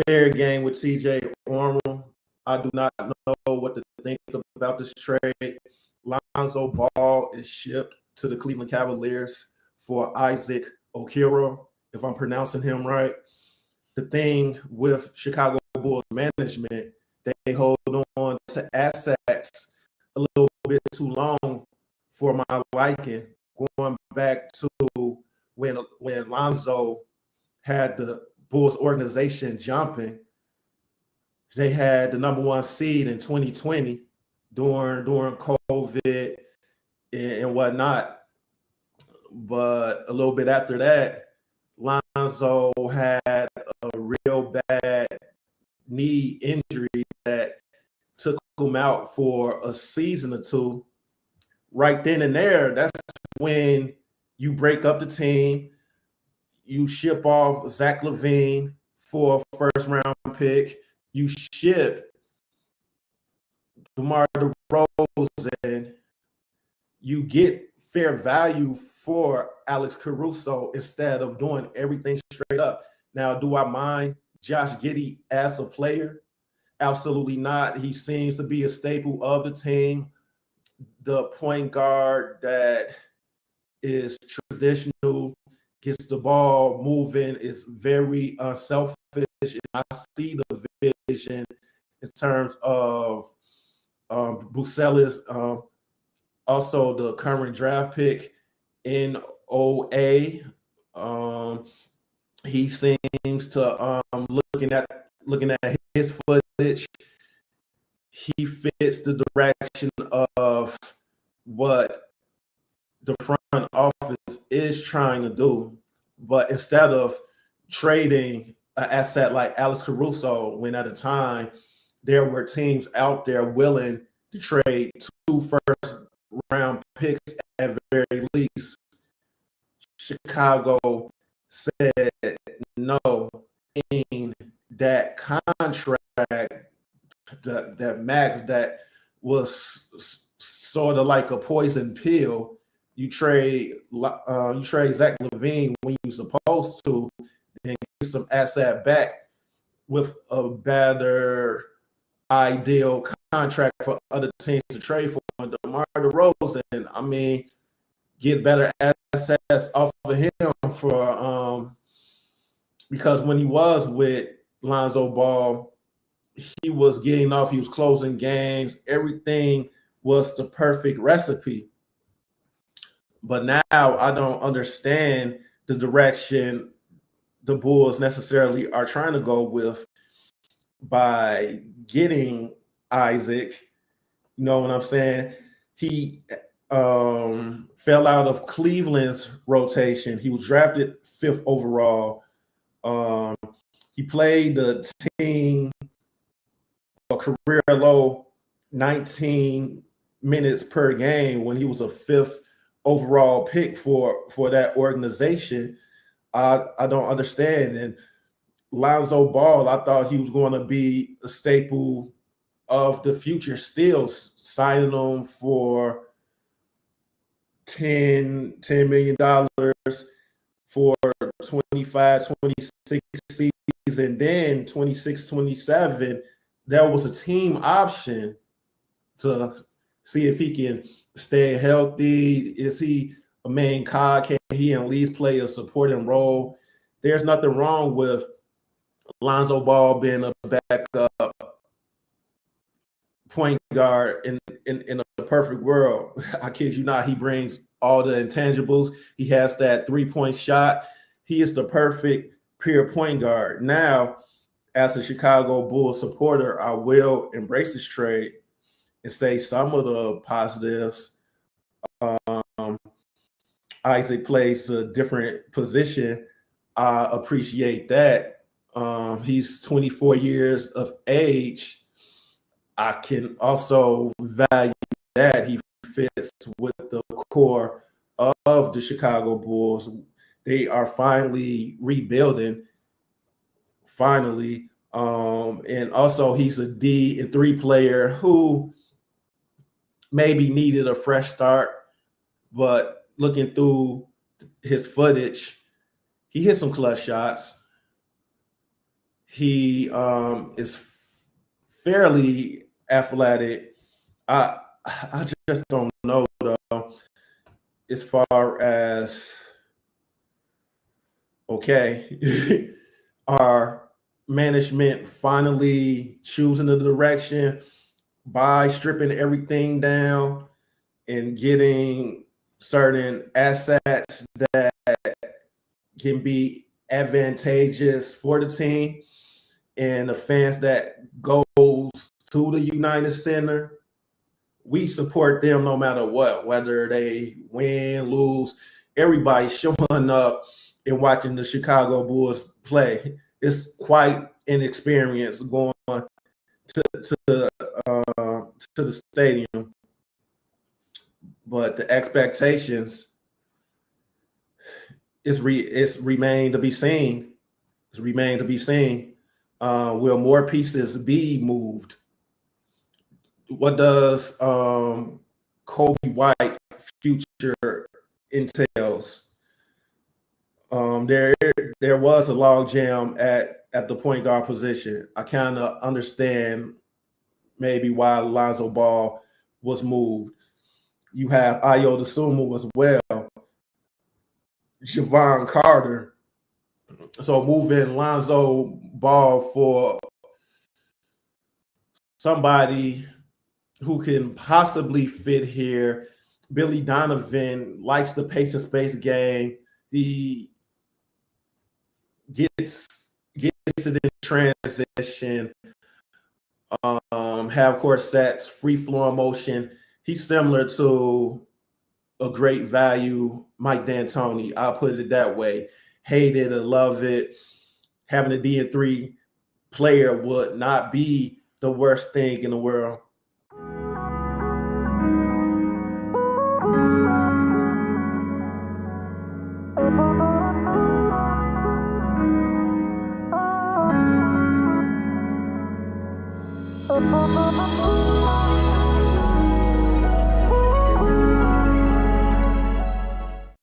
fair game with TJ Ormel. I do not know what to think about this trade. Lonzo Ball is shipped to the Cleveland Cavaliers for Isaac Okoro, if I'm pronouncing him right. The thing with Chicago Bulls management, they hold on to assets a little bit too long for my liking. Going back to when Lonzo had the Bulls organization jumping, they had the number one seed in 2020 during COVID and whatnot. But a little bit after that, Lonzo had a real bad knee injury that took him out for a season or two. Right then and there, that's when you break up the team. You ship off Zach LaVine for a first round pick. You ship DeMar DeRozan. You get fair value for Alex Caruso instead of doing everything straight up. Now, do I mind Josh Giddey as a player? Absolutely not. He seems to be a staple of the team. The point guard that is traditional, gets the ball moving, is very unselfish. And I see the vision in terms of Bucelis, also the current draft pick in OA. He seems to looking at his footage, he fits the direction of what the front office is trying to do. But instead of trading an asset like Alex Caruso, when at a time there were teams out there willing to trade 2 first round picks at very least, Chicago said no in that contract, that max that was sort of like a poison pill. You trade Zach LaVine when you're supposed to, and get some asset back with a better ideal contract for other teams to trade for. DeMar DeRozan, I mean, get better assets off of him for because when he was with Lonzo Ball, he was getting off, he was closing games, everything was the perfect recipe. But now I don't understand the direction the Bulls necessarily are trying to go with by getting Isaac. You know what I'm saying? He fell out of Cleveland's rotation. He was drafted 5th overall. He played the team a career low 19 minutes per game when he was a 5th overall pick for that organization. I don't understand. And Lonzo Ball, I thought he was going to be a staple of the future, still signing him for $10 million for 25, 26 season, then 26, 27. There was a team option to see if he can stay healthy. Is he a main cog? Can he at least play a supporting role? There's nothing wrong with Lonzo Ball being a backup point guard in a perfect world. I kid you not, he brings all the intangibles. He has that 3-point shot. He is the perfect pure point guard. Now, as a Chicago Bulls supporter, I will embrace this trade and say some of the positives. Isaac plays a different position. I appreciate that. He's 24 years of age. I can also value that he fits with the core of the Chicago Bulls. They are finally rebuilding, finally. And also he's a D and 3 player who maybe needed a fresh start, but looking through his footage, he hit some clutch shots. He is fairly athletic. I I just don't know though, as far as okay, our management finally choosing the direction by stripping everything down and getting certain assets that can be advantageous for the team and the fans that goes to the United Center. We support them no matter what, whether they win, lose. Everybody's showing up and watching the Chicago Bulls play. It's quite an experience going to the stadium, but the expectations it's remained to be seen. It's remained to be seen. Will more pieces be moved? What does Kobe White future entails? There there was a log jam at the point guard position. I kind of understand maybe why Lonzo Ball was moved. You have Ayo DeSumo as well, Javon Carter. So moving Lonzo Ball for somebody who can possibly fit here. Billy Donovan likes the pace and space game. He gets it in transition. Have course sets, free flowing motion. He's similar to a great value Mike D'Antoni. I'll put it that way. Hate it or love it. Having a D&3 player would not be the worst thing in the world.